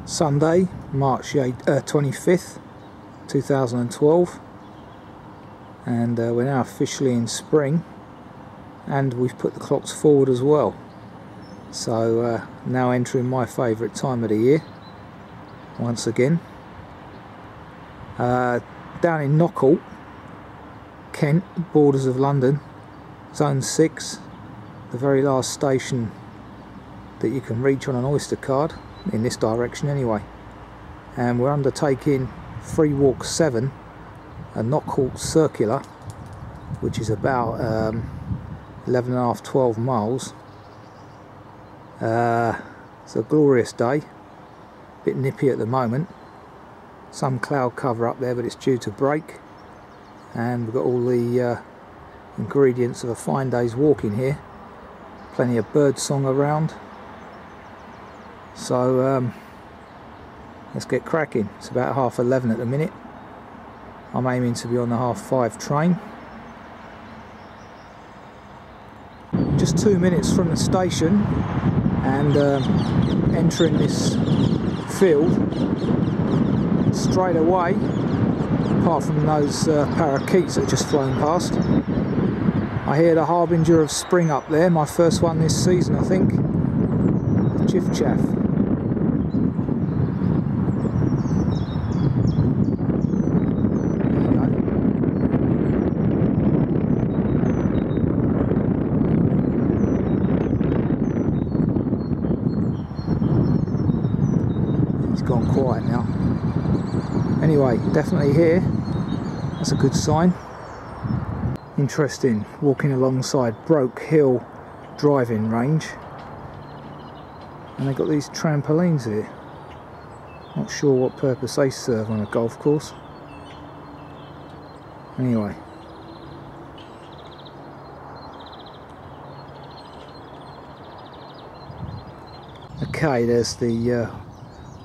Sunday, March 25th, 2012, and we're now officially in spring, and we've put the clocks forward as well. So now entering my favourite time of the year once again. Down in Knockholt, Kent, borders of London, Zone 6, the very last station that you can reach on an Oyster card, in this direction anyway. And we're undertaking Free Walk 7, a Knockholt circular, which is about 11.5–12 miles. It's a glorious day, a bit nippy at the moment, some cloud cover up there, but it's due to break, and we've got all the ingredients of a fine day's walking here. Plenty of bird song around, so let's get cracking. It's about 11:30 at the minute. I'm aiming to be on the 5:30 train. Just 2 minutes from the station, and entering this field straight away, apart from those parakeets that have just flown past. I hear the harbinger of spring up there, my first one this season I think, the chiff chaff. Gone quiet now. Anyway, definitely here. That's a good sign. Interesting, walking alongside Broke Hill driving range, and they've got these trampolines here. Not sure what purpose they serve on a golf course. Anyway, okay, there's the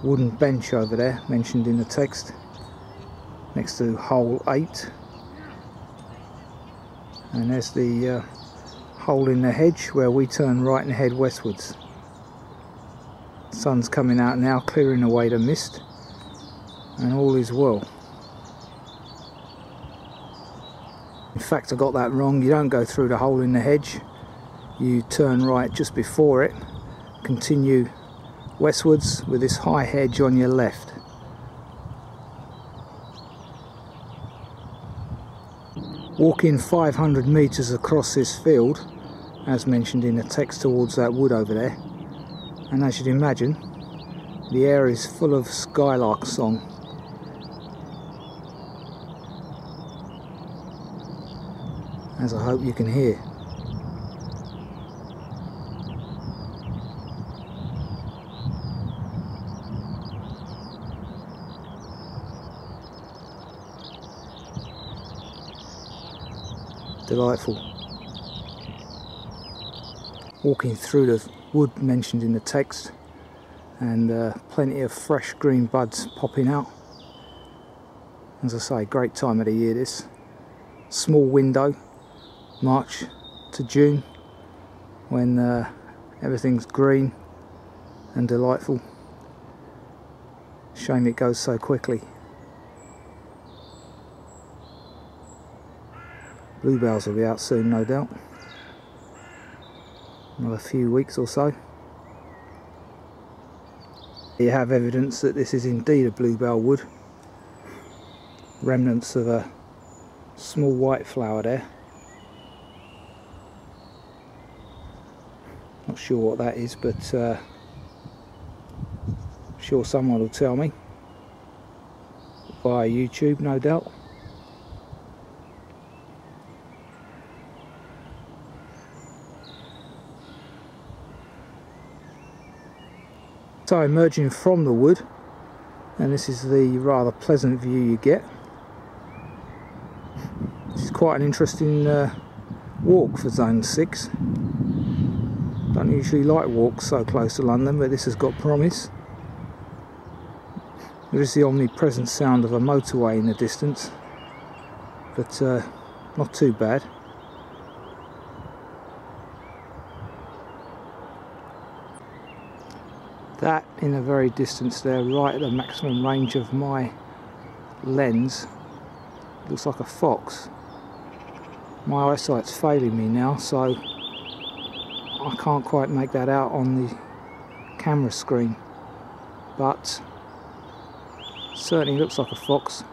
wooden bench over there mentioned in the text next to hole 8, and there's the hole in the hedge where we turn right and head westwards. Sun's coming out now, clearing away the mist, and all is well. In fact, I got that wrong. You don't go through the hole in the hedge, you turn right just before it, continue westwards with this high hedge on your left. Walking 500 metres across this field, as mentioned in the text, towards that wood over there, and as you'd imagine, the air is full of skylark song. As I hope you can hear. Delightful. Walking through the wood mentioned in the text, and plenty of fresh green buds popping out. As I say, great time of the year this. Small window, March to June, when everything's green and delightful. Shame it goes so quickly. Bluebells will be out soon, no doubt. Another few weeks or so. You have evidence that this is indeed a bluebell wood. Remnants of a small white flower there. Not sure what that is, but I'm sure someone will tell me. Via YouTube, no doubt. So emerging from the wood, and this is the rather pleasant view you get. This is quite an interesting walk for Zone 6. Don't usually like walks so close to London, but this has got promise. There is the omnipresent sound of a motorway in the distance, but not too bad. That in the very distance there, right at the maximum range of my lens, looks like a fox. My eyesight's failing me now, so I can't quite make that out on the camera screen, but certainly looks like a fox.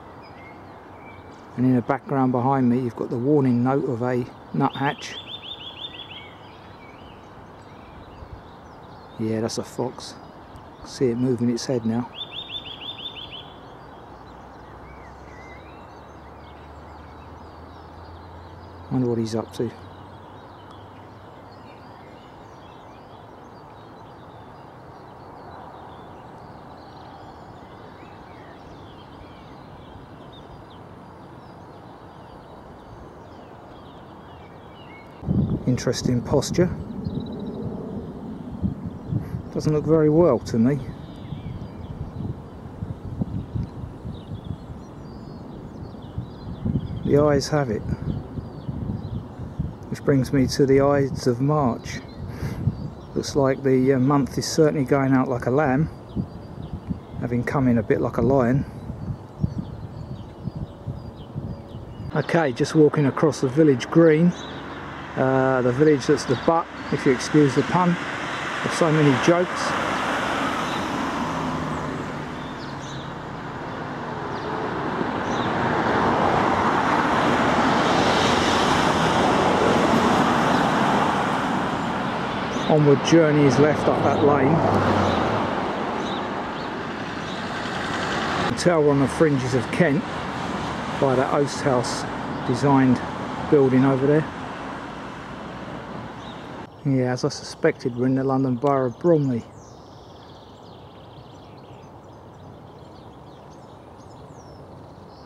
And in the background behind me you've got the warning note of a nuthatch. Yeah, that's a fox. See it moving its head now. Wonder what he's up to. Interesting posture. Doesn't look very well to me. The eyes have it. Which brings me to the Ides of March. Looks like the month is certainly going out like a lamb, having come in a bit like a lion. Okay, just walking across the village green. The village that's the butt, if you excuse the pun, of so many jokes. Onward journey is left up that lane. You can tell we're on the fringes of Kent by that Oast House designed building over there. Yeah, as I suspected, we're in the London Borough of Bromley.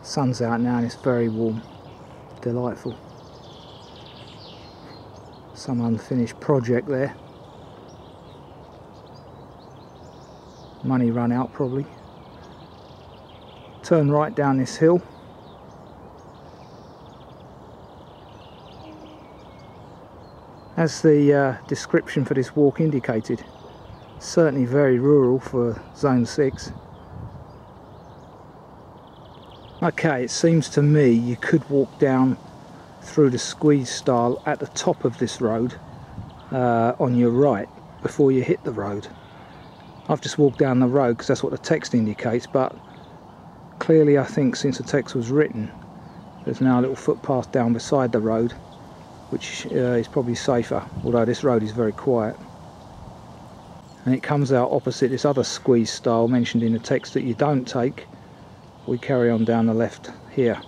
Sun's out now and it's very warm. Delightful. Some unfinished project there. Money run out probably. Turn right down this hill. As the description for this walk indicated, certainly very rural for Zone 6. Okay, it seems to me you could walk down through the squeeze stile at the top of this road on your right before you hit the road. I've just walked down the road because that's what the text indicates, but clearly I think since the text was written there's now a little footpath down beside the road, which is probably safer, although this road is very quiet. And it comes out opposite this other squeeze stile mentioned in the text that you don't take. We carry on down the left here.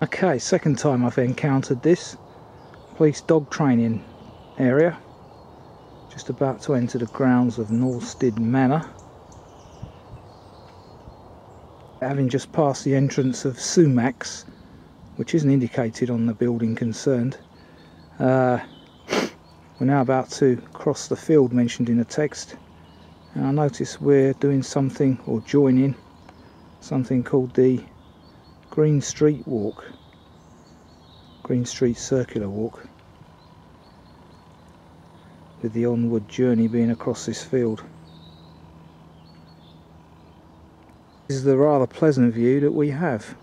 Okay, second time I've encountered this police dog training area. Just about to enter the grounds of Norstead Manor. Having just passed the entrance of Sumacs, which isn't indicated on the building concerned, we're now about to cross the field mentioned in the text, and I notice we're doing something, or joining something called the Green Street Walk, Green Street Circular Walk, with the onward journey being across this field. This is the rather pleasant view that we have.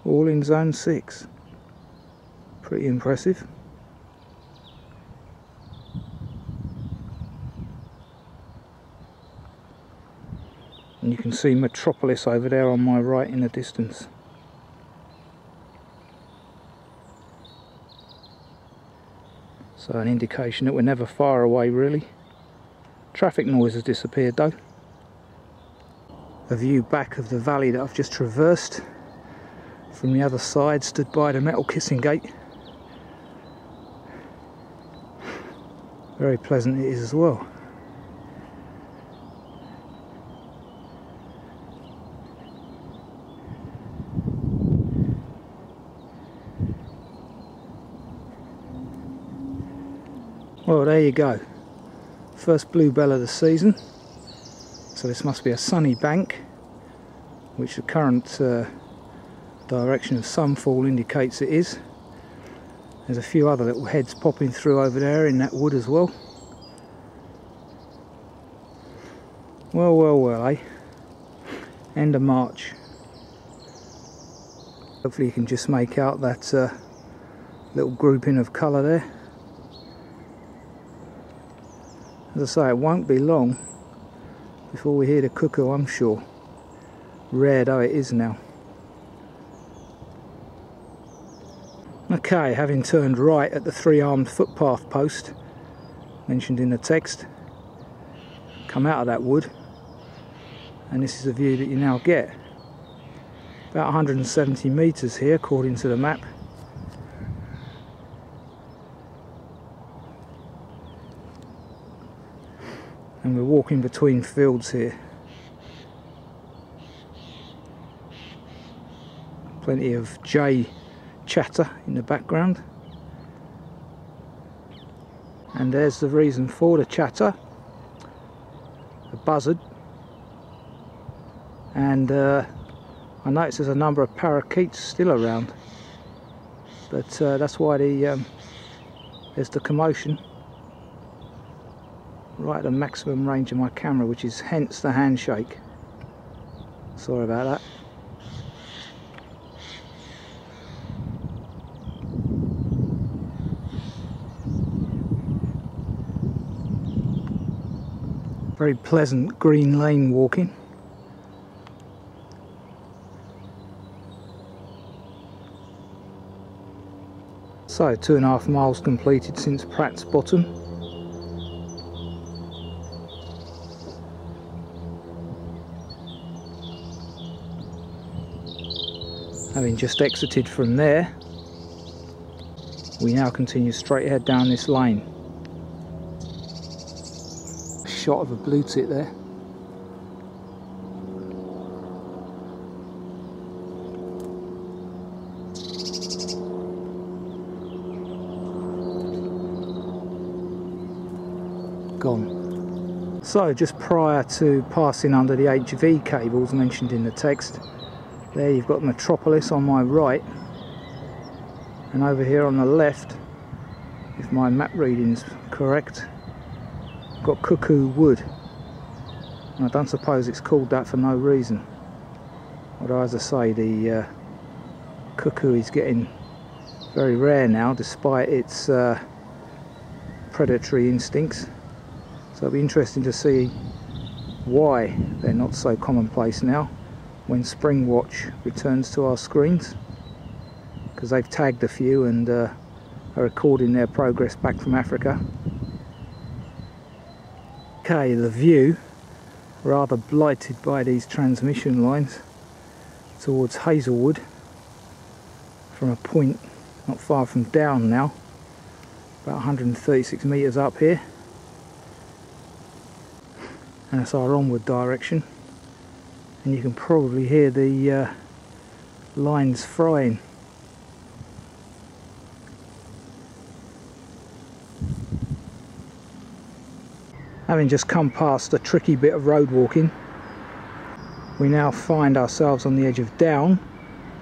All in Zone 6. Pretty impressive. And you can see Metropolis over there on my right in the distance. So an indication that we're never far away really. Traffic noise has disappeared though. A view back of the valley that I've just traversed from the other side, stood by the metal kissing gate. Very pleasant it is as well. Well, there you go. First bluebell of the season. So this must be a sunny bank, which the current direction of sunfall indicates it is. There's a few other little heads popping through over there in that wood as well. Well, well, well, eh? End of March. Hopefully you can just make out that little grouping of colour there. As I say, it won't be long before we hear the cuckoo, I'm sure. Rare though it is now. Okay, having turned right at the three-armed footpath post mentioned in the text, come out of that wood, and this is the view that you now get. About 170 metres here according to the map. And we're walking between fields here. Plenty of jay chatter in the background. And there's the reason for the chatter. A buzzard. And I notice there's a number of parakeets still around. But that's why there's the commotion. Right at the maximum range of my camera, which is hence the handshake. Sorry about that. Very pleasant green lane walking. So 2.5 miles completed since Pratt's Bottom. Having just exited from there, we now continue straight ahead down this lane. A shot of a blue tit there. Gone. So just prior to passing under the HV cables mentioned in the text, there you've got Metropolis on my right, and over here on the left, if my map reading's correct, I've got Cuckoo Wood. And I don't suppose it's called that for no reason. Although, as I say, the cuckoo is getting very rare now, despite its predatory instincts. So it'll be interesting to see why they're not so commonplace now when Spring Watch returns to our screens, because they've tagged a few and are recording their progress back from Africa. Okay, the view, rather blighted by these transmission lines, towards Hazelwood from a point not far from Downe now, about 136 metres up here, and that's our onward direction. And you can probably hear the lines frying. Having just come past a tricky bit of road walking, we now find ourselves on the edge of Downe,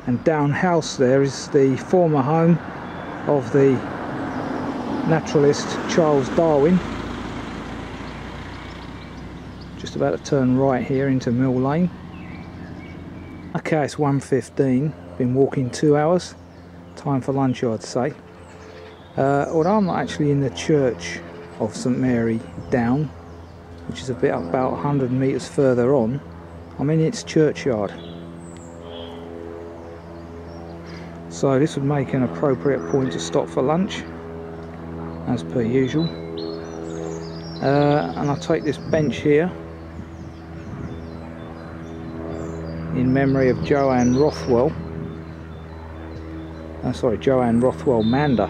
and Downe House there is the former home of the naturalist Charles Darwin. Just about to turn right here into Mill Lane. Okay, it's 1:15, been walking 2 hours, time for lunch I'd say. Although I'm not actually in the church of St Mary Downe, which is a bit about 100 metres further on, I'm in its churchyard. So this would make an appropriate point to stop for lunch, as per usual. And I'll take this bench here in memory of Joanne Rothwell. Joanne Rothwell Mander,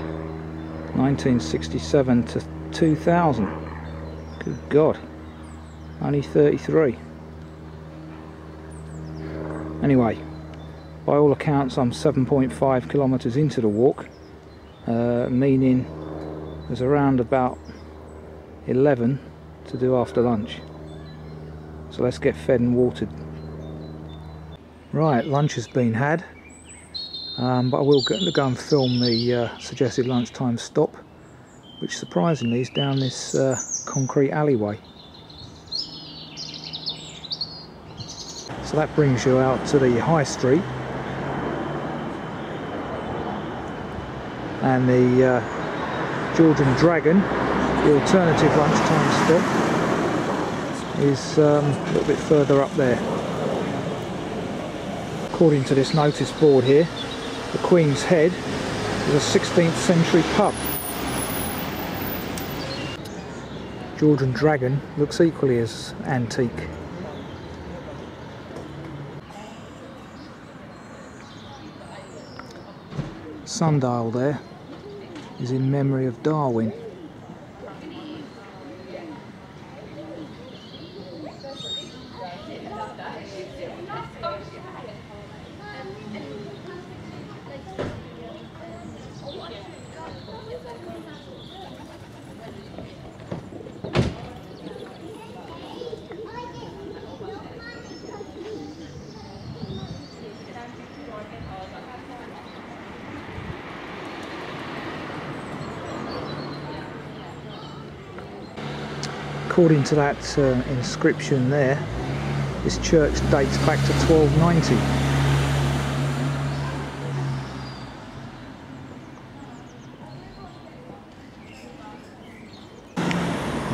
1967 to 2000. Good God, only 33. Anyway, by all accounts I'm 7.5 kilometres into the walk, meaning there's around about 11 to do after lunch. So let's get fed and watered. Right, lunch has been had. but I will go and film the suggested lunchtime stop, which surprisingly is down this concrete alleyway. So that brings you out to the High Street, and the George and Dragon, the alternative lunchtime stop, is a little bit further up there. According to this notice board here, the Queen's Head is a 16th century pub. George and Dragon looks equally as antique. Sundial there is in memory of Darwin. According to that inscription there, this church dates back to 1290.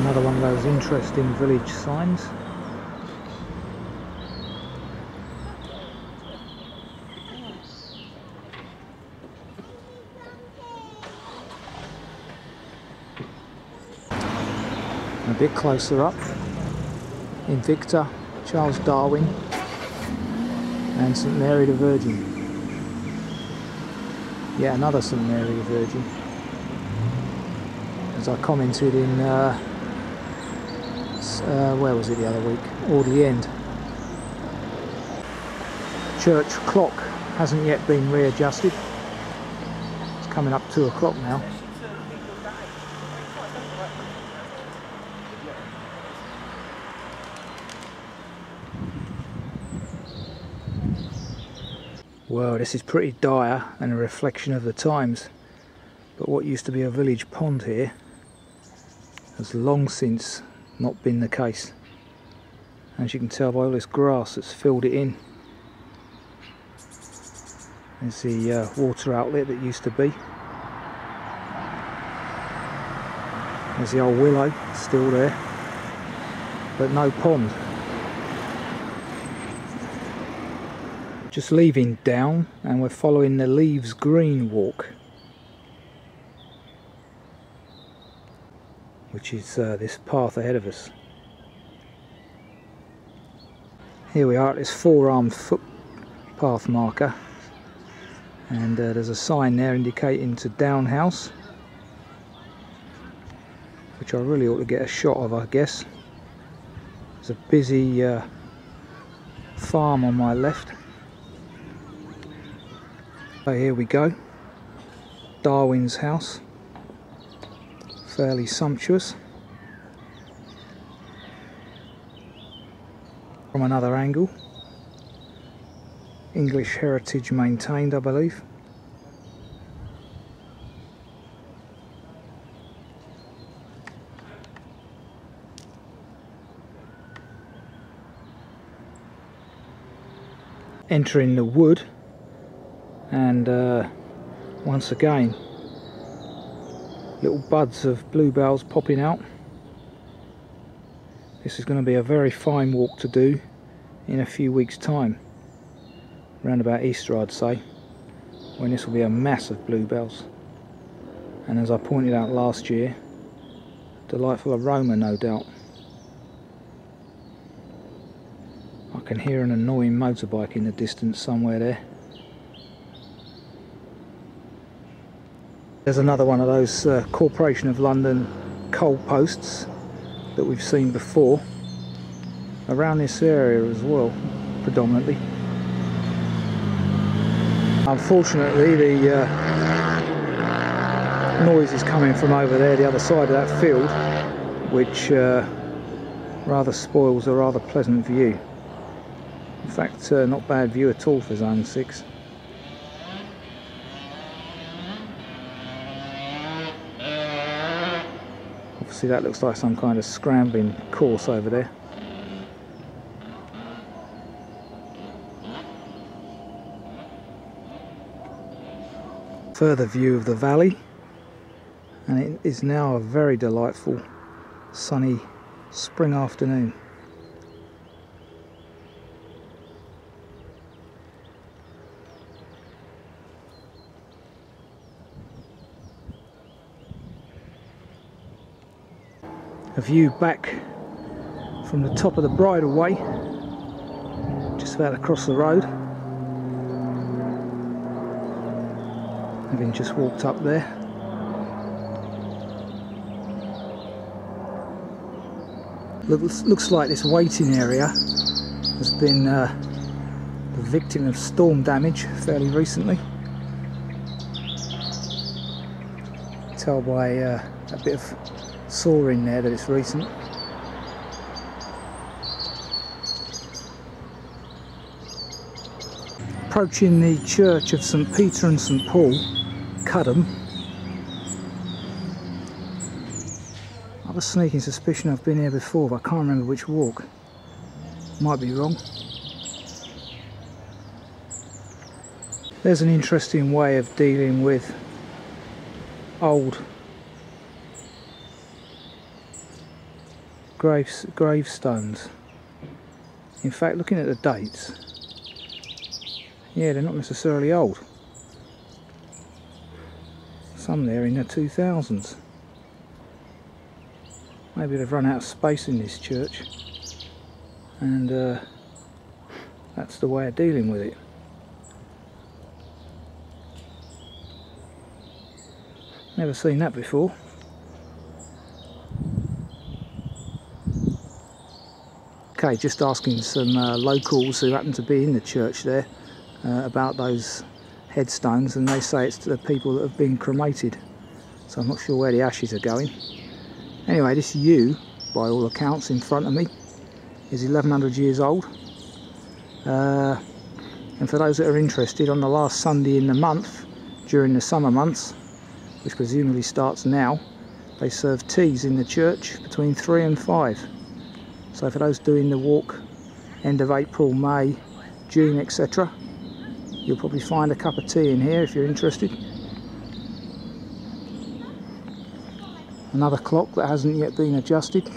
Another one of those interesting village signs. A bit closer up, Invicta, Charles Darwin and St Mary the Virgin. Yeah, another St Mary the Virgin. As I commented in, where was it the other week? Audley End. Church clock hasn't yet been readjusted. It's coming up 2 o'clock now. Well, this is pretty dire and a reflection of the times, but what used to be a village pond here has long since not been the case, as you can tell by all this grass that's filled it in. There's the water outlet that used to be. There's the old willow still there, but no pond. Just leaving Downe, and we're following the Leaves Green walk, which is this path ahead of us. Here we are at this 4-armed footpath marker, and there's a sign there indicating to Downe House, which I really ought to get a shot of, I guess. There's a busy farm on my left. So here we go, Darwin's house, fairly sumptuous. From another angle, English heritage maintained, I believe. Entering the wood, and once again little buds of bluebells popping out. This is going to be a very fine walk to do in a few weeks' time, around about Easter I'd say, when this will be a mass of bluebells, and as I pointed out last year, delightful aroma no doubt. I can hear an annoying motorbike in the distance somewhere there. There's another one of those Corporation of London coal posts that we've seen before around this area as well, predominantly. Unfortunately, the noise is coming from over there, the other side of that field, which rather spoils a rather pleasant view. In fact, not bad view at all for Zone 6. Obviously that looks like some kind of scrambling course over there. Further view of the valley, and it is now a very delightful sunny spring afternoon. A view back from the top of the bridleway, just about across the road, having just walked up there. Looks like this waiting area has been the victim of storm damage fairly recently. Tell by a bit of saw in there that it's recent. Approaching the church of St Peter and St Paul, Cudham. I have a sneaking suspicion I've been here before, but I can't remember which walk. Might be wrong. There's an interesting way of dealing with old gravestones. In fact, looking at the dates, yeah, they're not necessarily old. Some there in the 2000s. Maybe they've run out of space in this church, and that's the way of dealing with it. Never seen that before. Okay, just asking some locals who happen to be in the church there about those headstones, and they say it's to the people that have been cremated, so I'm not sure where the ashes are going. Anyway, this yew, by all accounts in front of me, is 1100 years old, and for those that are interested, on the last Sunday in the month during the summer months, which presumably starts now, they serve teas in the church between 3 and 5. So for those doing the walk end of April, May, June, etc., you'll probably find a cup of tea in here if you're interested. Another clock that hasn't yet been adjusted.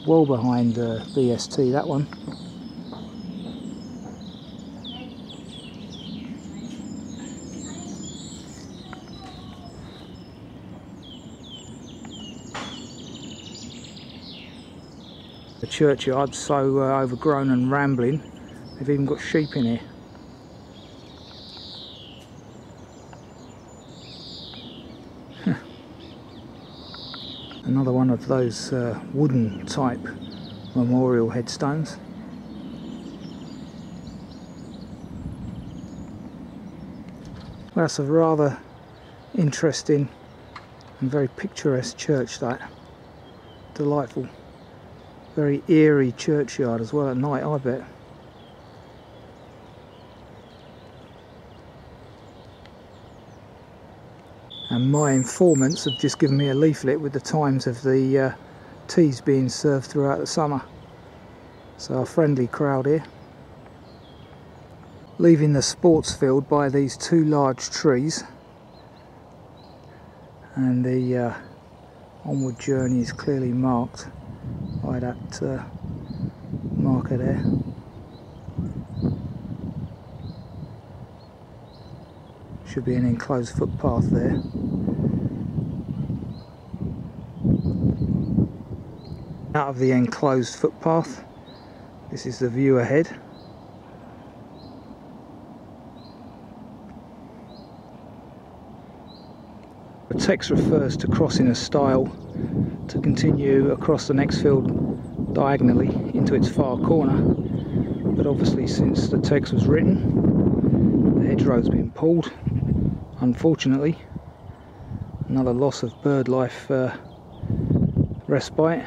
Well behind BST, that one. The churchyard's so overgrown and rambling, they've even got sheep in here. Another one of those wooden type memorial headstones. Well, that's a rather interesting and very picturesque church, that. Delightful. Very eerie churchyard as well at night, I bet. And my informants have just given me a leaflet with the times of the teas being served throughout the summer. So a friendly crowd here. Leaving the sports field by these two large trees, and the onward journey is clearly marked by that marker there. Should be an enclosed footpath there. Out of the enclosed footpath, this is the view ahead. The text refers to crossing a stile to continue across the next field diagonally into its far corner, but obviously since the text was written, the hedgeroad's been pulled, unfortunately. Another loss of bird life respite.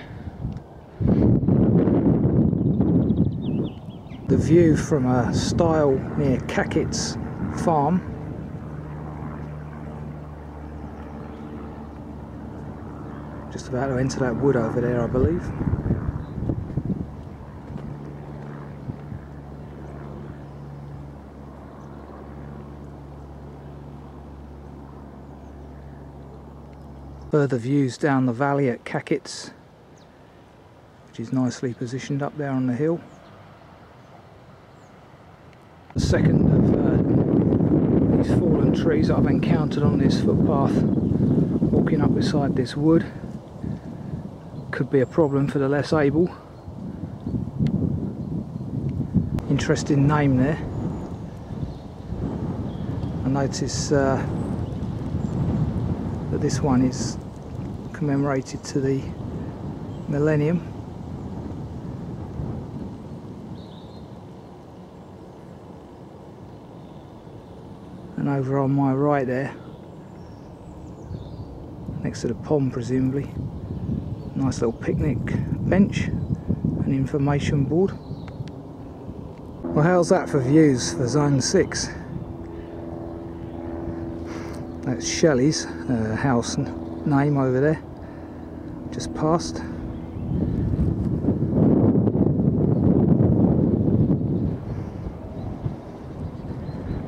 The view from a stile near Cackett's farm Just about to enter that wood over there, I believe. Further views down the valley at Knockholt, which is nicely positioned up there on the hill. The second of these fallen trees I've encountered on this footpath walking up beside this wood. Could be a problem for the less able. Interesting name there. I notice that this one is commemorated to the millennium. And over on my right there, next to the pond presumably, nice little picnic bench and information board. Well, how's that for views for Zone 6? That's Shelley's house name over there, just past.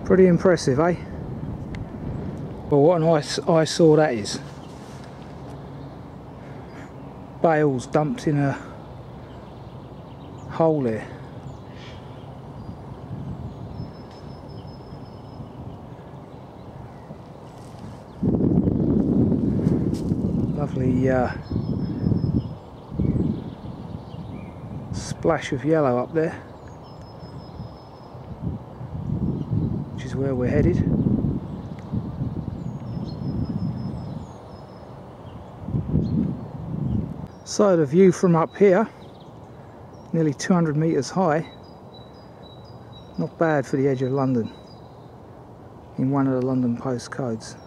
Pretty impressive, eh? Well, what an eyesore that is. Bales dumped in a hole there. Lovely splash of yellow up there, which is where we're headed. So the view from up here, nearly 200 metres high, not bad for the edge of London, in one of the London postcodes.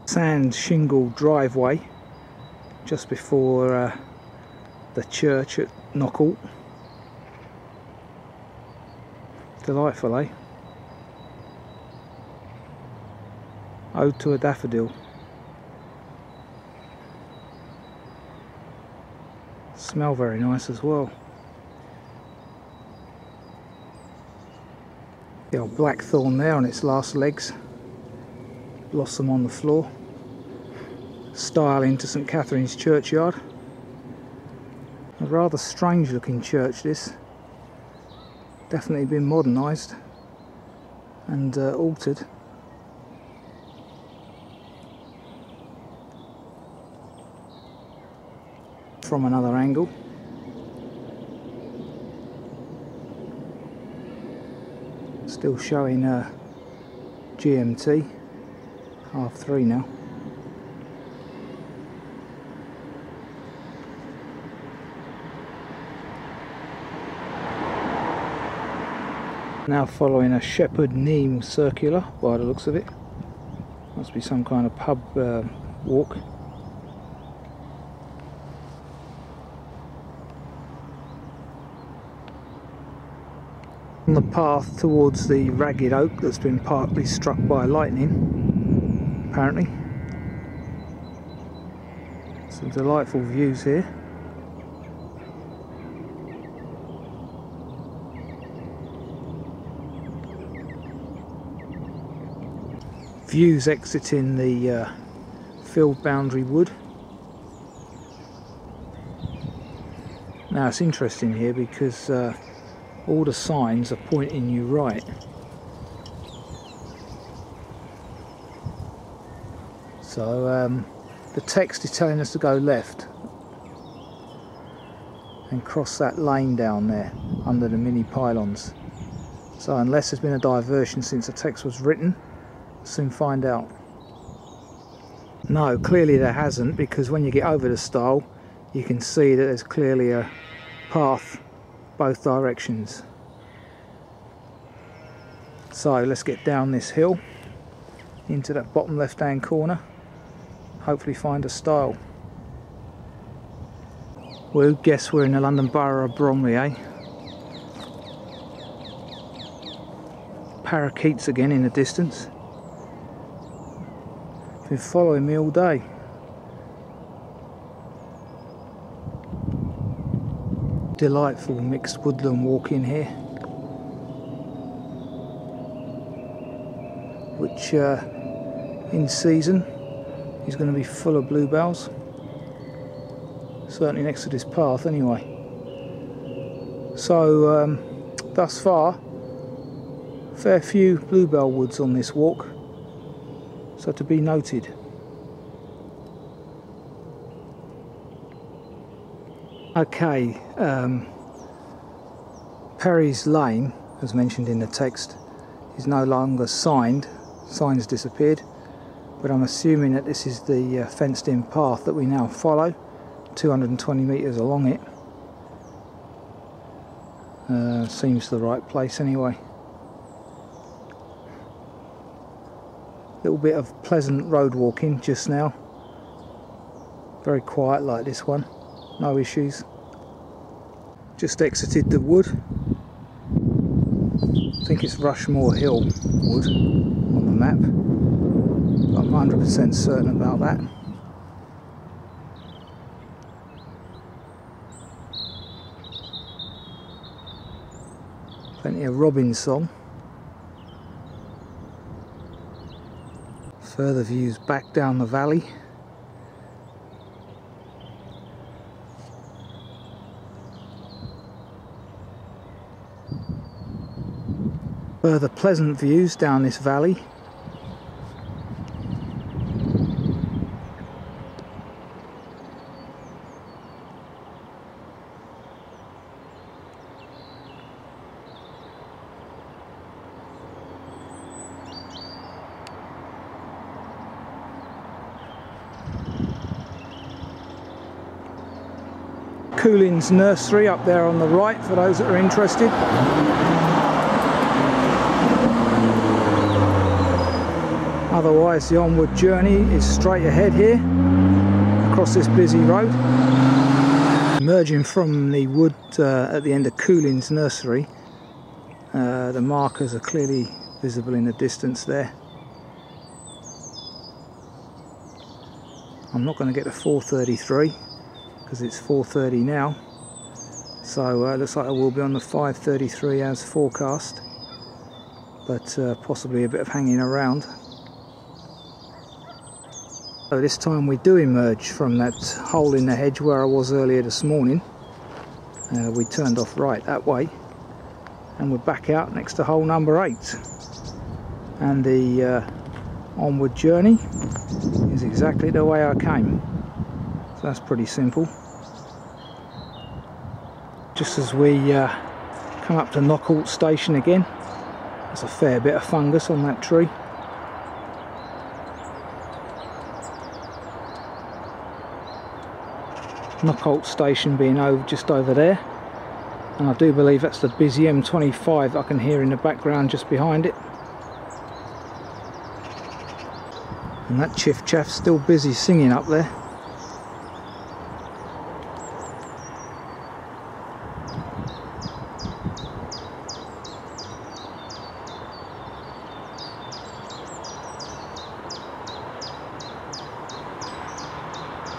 Sand shingle driveway just before the church at Knockholt. Delightful, eh? Ode to a daffodil. Smell very nice as well. The old blackthorn there on its last legs. Blossom on the floor. Style into St Catherine's churchyard. A rather strange looking church this. Definitely been modernised and altered. From another angle. Still showing GMT, 3:30 now. Now following a Shepherd Neame circular by the looks of it. Must be some kind of pub walk. On the path towards the ragged oak that's been partly struck by lightning, apparently. Some delightful views here. Views exiting the field boundary wood. Now it's interesting here because all the signs are pointing you right. So the text is telling us to go left and cross that lane down there under the mini pylons. So unless there's been a diversion since the text was written, soon find out. No, clearly there hasn't, because when you get over the stile you can see that there's clearly a path both directions. So let's get down this hill into that bottom left hand corner, hopefully find a stile. Well, guess we're in the London Borough of Bromley, eh? parakeets again in the distance. Been following me all day. Delightful mixed woodland walk in here, which in season is going to be full of bluebells, certainly next to this path anyway. So thus far, fair few bluebell woods on this walk, so to be noted. Okay, Perry's Lane, as mentioned in the text, is no longer signed. Signs disappeared, but I'm assuming that this is the fenced in path that we now follow, 220 metres along it. Seems the right place anyway. Little bit of pleasant road walking just now, very quiet like this one, no issues. Just exited the wood. I think it's Rushmore Hill Wood on the map, but I'm 100% certain about that. Plenty of robin song. Further views back down the valley. Further pleasant views down this valley. Coulin's nursery up there on the right for those that are interested. Otherwise the onward journey is straight ahead here across this busy road. Emerging from the wood at the end of Coulin's nursery, the markers are clearly visible in the distance there. I'm not going to get to 4:33 because it's 4:30 now, so it looks like I will be on the 5:33 as forecast, but possibly a bit of hanging around. So this time we do emerge from that hole in the hedge where I was earlier this morning. We turned off right that way, and we're back out next to hole number 8, and the onward journey is exactly the way I came, so that's pretty simple. Just as we come up to Knockholt station again, there's a fair bit of fungus on that tree. Knockholt station being just over there, and I do believe that's the busy M25 I can hear in the background just behind it. And that chiff chaff's still busy singing up there.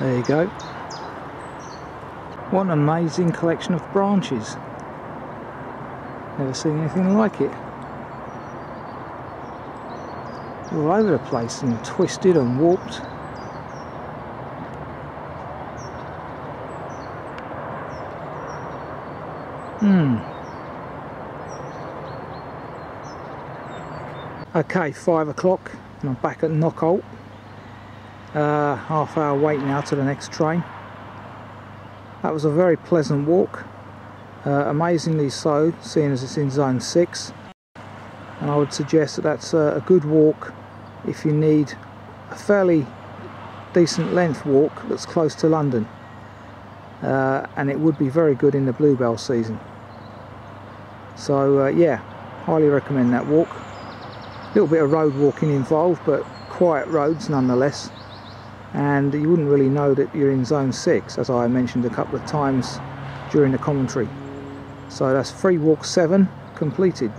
There you go. What an amazing collection of branches. Never seen anything like it. All over the place and twisted and warped. Okay, 5 o'clock and I'm back at Knockholt. Half hour wait now to the next train. That was a very pleasant walk, amazingly so, seeing as it's in zone 6, and I would suggest that that's a good walk if you need a fairly decent length walk that's close to London, and it would be very good in the bluebell season. So yeah, highly recommend that walk. A little bit of road walking involved, but quiet roads nonetheless. And you wouldn't really know that you're in zone 6, as I mentioned a couple of times during the commentary. So that's free walk 7 completed.